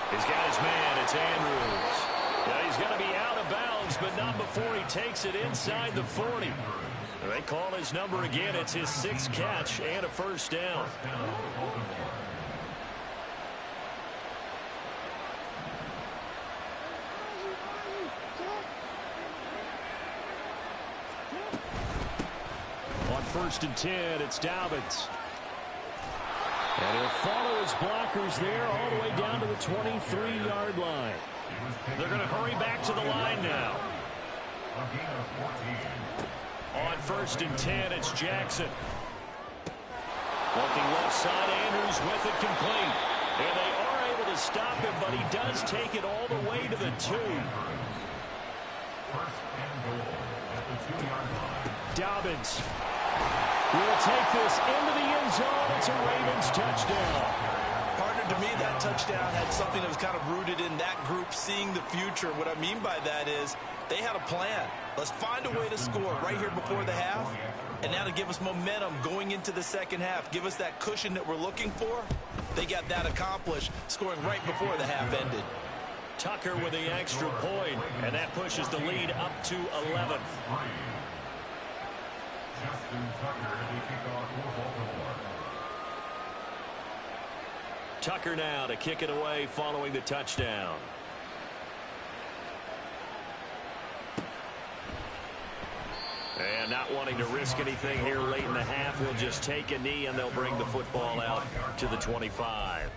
He's got his man. It's Andrews. Now he's going to be out of bounds, but not before he takes it inside the 40. They call his number again. It's his 6th catch and a first down. On 1st and 10, it's Dobbins. And he'll follow his blockers there all the way down to the 23-yard line. They're going to hurry back to the line now. On 1st and 10, it's Jackson. Looking left side, Andrews with it complete. And they are able to stop him, but he does take it all the way to the 2. Dobbins will take this into the end zone. It's a Ravens touchdown. Partner, to me, that touchdown had something that was kind of rooted in that group seeing the future. What I mean by that is they had a plan. Let's find a way to score right here before the half, and now to give us momentum going into the second half, give us that cushion that we're looking for. They got that accomplished, scoring right before the half ended. Tucker with the extra point, and that pushes the lead up to 11. Tucker now to kick it away following the touchdown. And not wanting to risk anything here late in the half, he'll just take a knee and they'll bring the football out to the 25.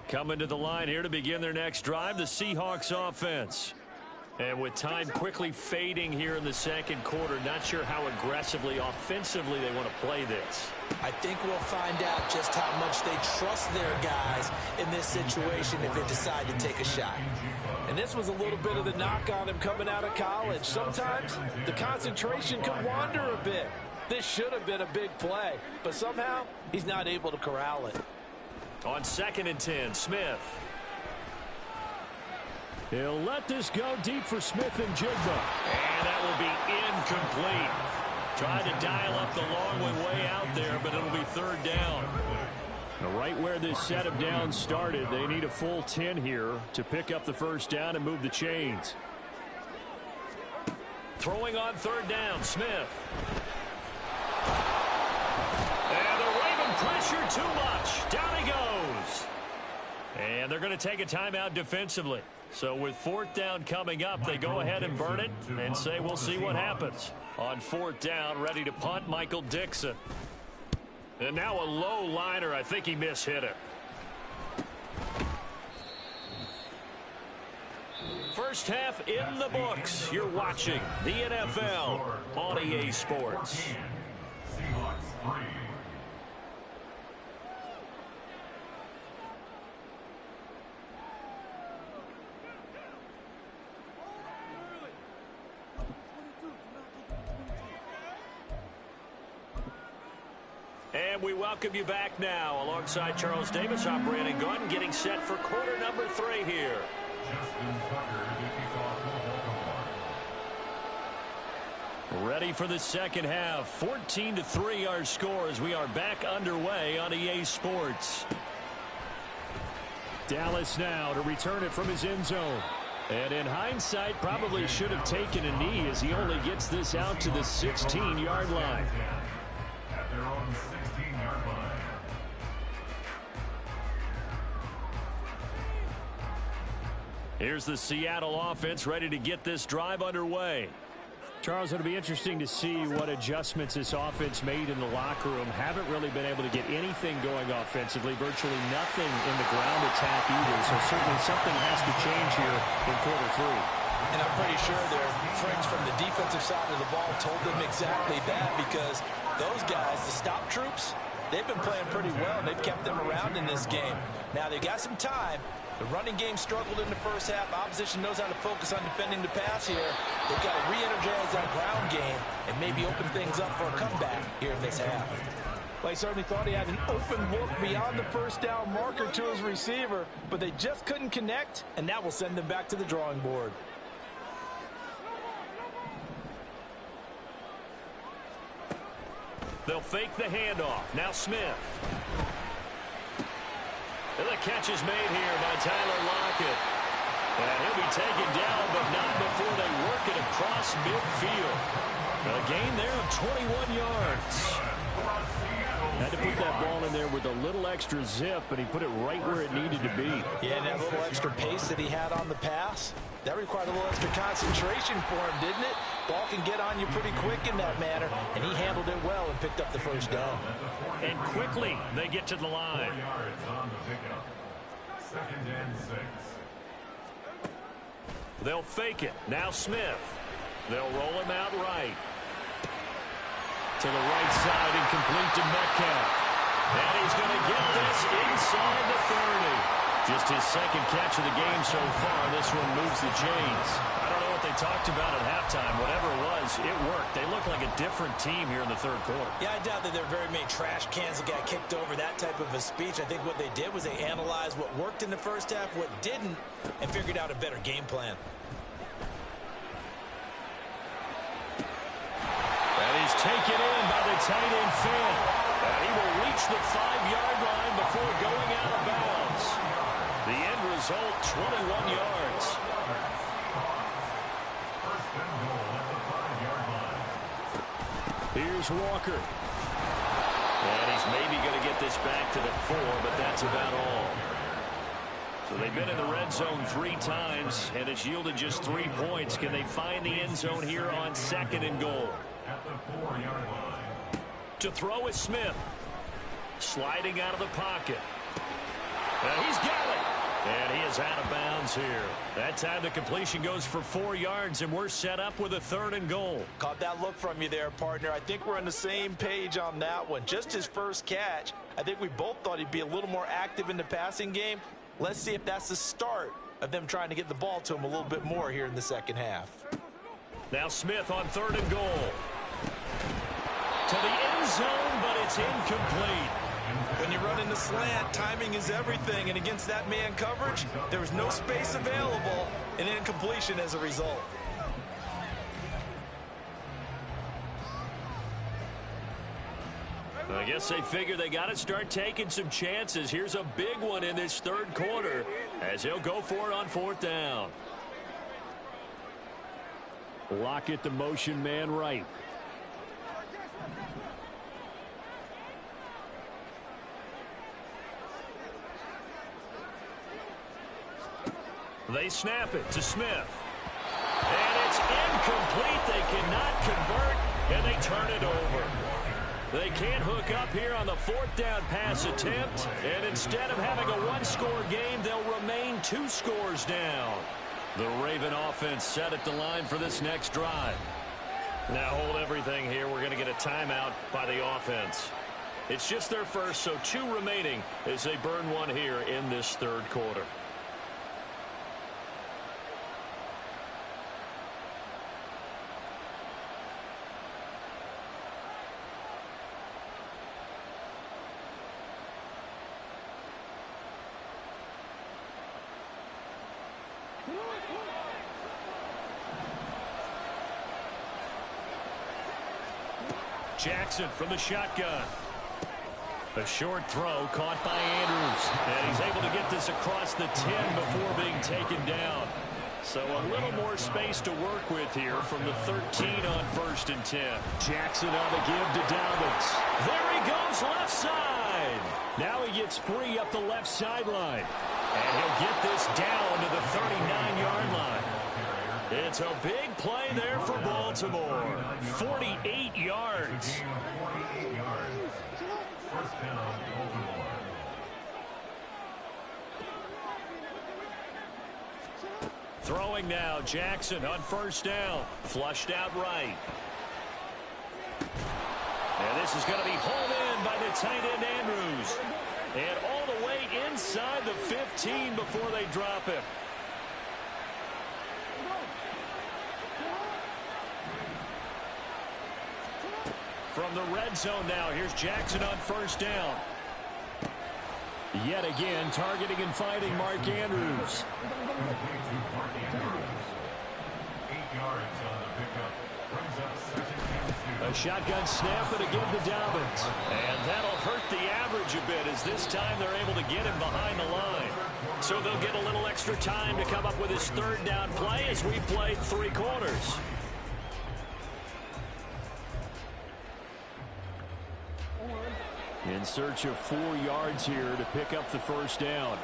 Coming to the line here to begin their next drive, the Seahawks offense. And with time quickly fading here in the second quarter, not sure how aggressively, offensively they want to play this. I think we'll find out just how much they trust their guys in this situation if they decide to take a shot. And this was a little bit of the knock on him coming out of college. Sometimes the concentration can wander a bit. This should have been a big play, but somehow he's not able to corral it. On 2nd and 10, Smith. He'll let this go deep for Smith and Jigba. And that will be incomplete. Tried to dial up the long one way out there, but it'll be 3rd down. Now, right where this set of downs started, they need a full 10 here to pick up the first down and move the chains. Throwing on 3rd down, Smith. And the Raven pressure too much. Down he goes. And they're going to take a timeout defensively. So with 4th down coming up, they go ahead and burn it and say we'll see what happens. On 4th down, ready to punt, Michael Dixon. And now a low liner. I think he mishit it. First half in the books. You're watching the NFL on EA Sports. Seahawks 3. And we welcome you back now. Alongside Charles Davis, I'm Brandon Gunn, getting set for quarter number 3 here. Justin Tucker to kick off the Baltimore. Ready for the second half. 14-3 our score as we are back underway on EA Sports. Dallas now to return it from his end zone. And in hindsight, probably should have taken a knee as he only gets this out to the 16-yard line. At their own 16-yard line. Here's the Seattle offense ready to get this drive underway. Charles, it'll be interesting to see what adjustments this offense made in the locker room. Haven't really been able to get anything going offensively, virtually nothing in the ground attack either. So certainly something has to change here in quarter 3. And I'm pretty sure their friends from the defensive side of the ball told them exactly that, because those guys, the stop troops, they've been playing pretty well. They've kept them around in this game. Now, they got some time. The running game struggled in the first half. Opposition knows how to focus on defending the pass here. They've got to re-energize that ground game and maybe open things up for a comeback here in this half. Well, he certainly thought he had an open look beyond the first down marker to his receiver, but they just couldn't connect, and that will send them back to the drawing board. They'll fake the handoff. Now Smith. And the catch is made here by Tyler Lockett. And he'll be taken down, but not before they work it across midfield. A gain there of 21 yards. Had to put that ball in there with a little extra zip, and he put it right where it needed to be. Yeah, and that little extra pace that he had on the pass, that required a little extra concentration for him, didn't it? Ball can get on you pretty quick in that manner, and he handled it well and picked up the first down. And quickly they get to the line. 4 yards on the pickup. 2nd and 6. They'll fake it. Now Smith. They'll roll him out right. To the right side and complete to Metcalf. And he's going to get this inside the 30. Just his second catch of the game so far. This one moves the chains. I don't know what they talked about at halftime. Whatever it was, it worked. They look like a different team here in the third quarter. Yeah, I doubt that there are very many trash cans that got kicked over, that type of a speech. I think what they did was they analyzed what worked in the first half, what didn't, and figured out a better game plan. And he's taken in by the tight end Fant. And he will reach the 5-yard line before going out of bounds. The end result, 21 yards. First and goal at the 5-yard line. Here's Walker. And he's maybe going to get this back to the 4, but that's about all. So they've been in the red zone 3 times, and it's yielded just 3 points. Can they find the end zone here on 2nd and goal? At the 4-yard line. To throw is Smith. Sliding out of the pocket. And he's got it. And he is out of bounds here. That time the completion goes for 4 yards, and we're set up with a 3rd and goal. Caught that look from you there, partner. I think we're on the same page on that one. Just his first catch. I think we both thought he'd be a little more active in the passing game. Let's see if that's the start of them trying to get the ball to him a little bit more here in the second half. Now Smith on 3rd and goal. To the end zone, but it's incomplete. When you run in the slant, timing is everything, and against that man coverage, there was no space available, and incompletion as a result. I guess they figure they got to start taking some chances. Here's a big one in this 3rd quarter as he'll go for it on 4th down. Lockett, the motion man right. They snap it to Smith. And it's incomplete. They cannot convert, and they turn it over. They can't hook up here on the 4th down pass attempt, and instead of having a 1-score game, they'll remain 2 scores down. The Raven offense set at the line for this next drive. Now hold everything here. We're going to get a timeout by the offense. It's just their first, so 2 remaining as they burn one here in this third quarter. Jackson from the shotgun. A short throw caught by Andrews. And he's able to get this across the 10 before being taken down. So a little more space to work with here from the 13 on 1st and 10. Jackson on the give to Dobbins. There he goes left side. Now he gets free up the left sideline. And he'll get this down to the 39-yard line. It's a big play there for Baltimore. 48 yards. 48 yards. First down, Baltimore. Throwing now, Jackson on 1st down. Flushed out right. And this is going to be hauled in by the tight end Andrews. And all the way inside the 15 before they drop him. From the red zone now, here's Jackson on 1st down. Yet again, targeting and finding Mark Andrews. 8 yards on the pickup. Brings up second and 2. A shotgun snap and again to Dobbins. And that'll hurt the average a bit as this time they're able to get him behind the line. So they'll get a little extra time to come up with his 3rd down play as we played 3 quarters. In search of 4 yards here to pick up the 1st down.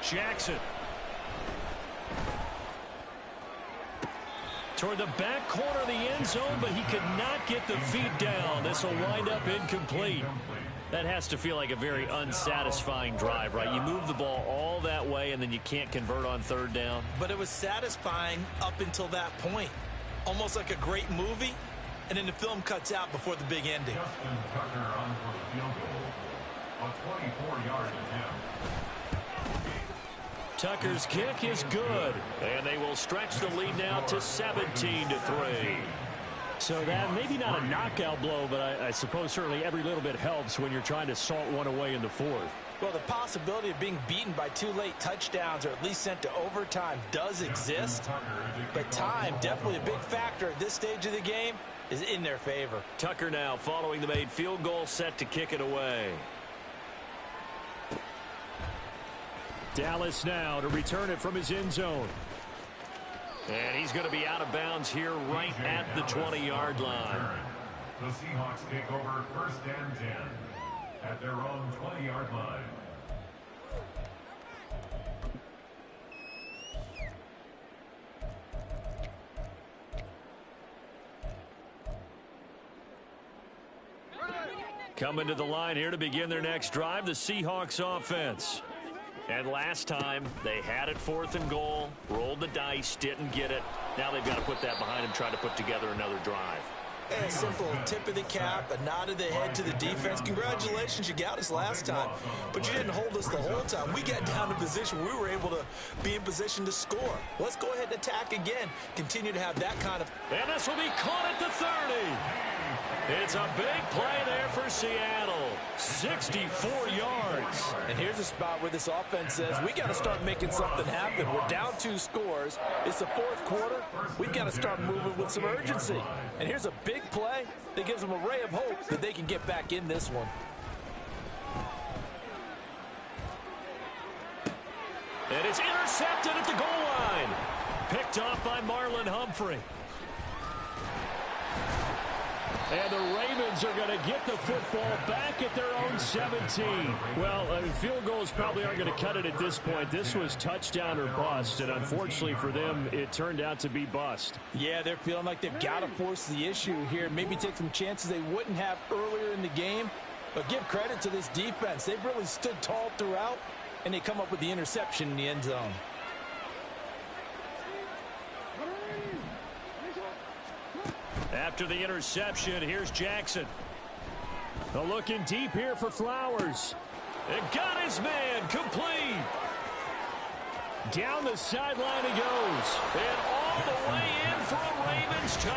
Jackson. Toward the back corner of the end zone, but he could not get the feet down. This will wind up incomplete. That has to feel like a very unsatisfying drive, right? You move the ball all that way, and then you can't convert on 3rd down. But it was satisfying up until that point. Almost like a great movie, and then the film cuts out before the big ending. Justin Tucker on for the field goal. A 24-yard attempt. Tucker's kick is good, and they will stretch the lead now to 17-3. So that maybe not a knockout blow, but I suppose certainly every little bit helps when you're trying to salt one away in the 4th. Well, the possibility of being beaten by 2 late touchdowns or at least sent to overtime does exist, but time, definitely a big factor at this stage of the game, is in their favor. Tucker now following the made field goal, set to kick it away. Dallas now to return it from his end zone. And he's going to be out of bounds here right at the 20-yard line. The Seahawks take over 1st and 10 at their own 20-yard line. Coming to the line here to begin their next drive, the Seahawks offense. And last time, they had it 4th and goal, rolled the dice, didn't get it. Now they've got to put that behind them, try to put together another drive. A simple tip of the cap, a nod of the head to the defense. Congratulations, you got us last time, but you didn't hold us the whole time. We got down to position. We were able to be in position to score. Let's go ahead and attack again. Continue to have that kind of... And this will be caught at the 30. It's a big play there for Seattle. 64 yards. And here's a spot where this offense says, we got to start making something happen. We're down 2 scores. It's the 4th quarter. We've got to start moving with some urgency. And here's a big play that gives them a ray of hope that they can get back in this one. And it's intercepted at the goal line. Picked off by Marlon Humphrey. And the Ravens are going to get the football back at their own 17. Well, field goals probably aren't going to cut it at this point. This was touchdown or bust, and unfortunately for them, it turned out to be bust. Yeah, they're feeling like they've got to force the issue here. Maybe take some chances they wouldn't have earlier in the game. But give credit to this defense. They've really stood tall throughout, and they come up with the interception in the end zone. After the interception, here's Jackson. A looking deep here for Flowers. It got his man complete. Down the sideline he goes. And all the way in for a Ravens touchdown.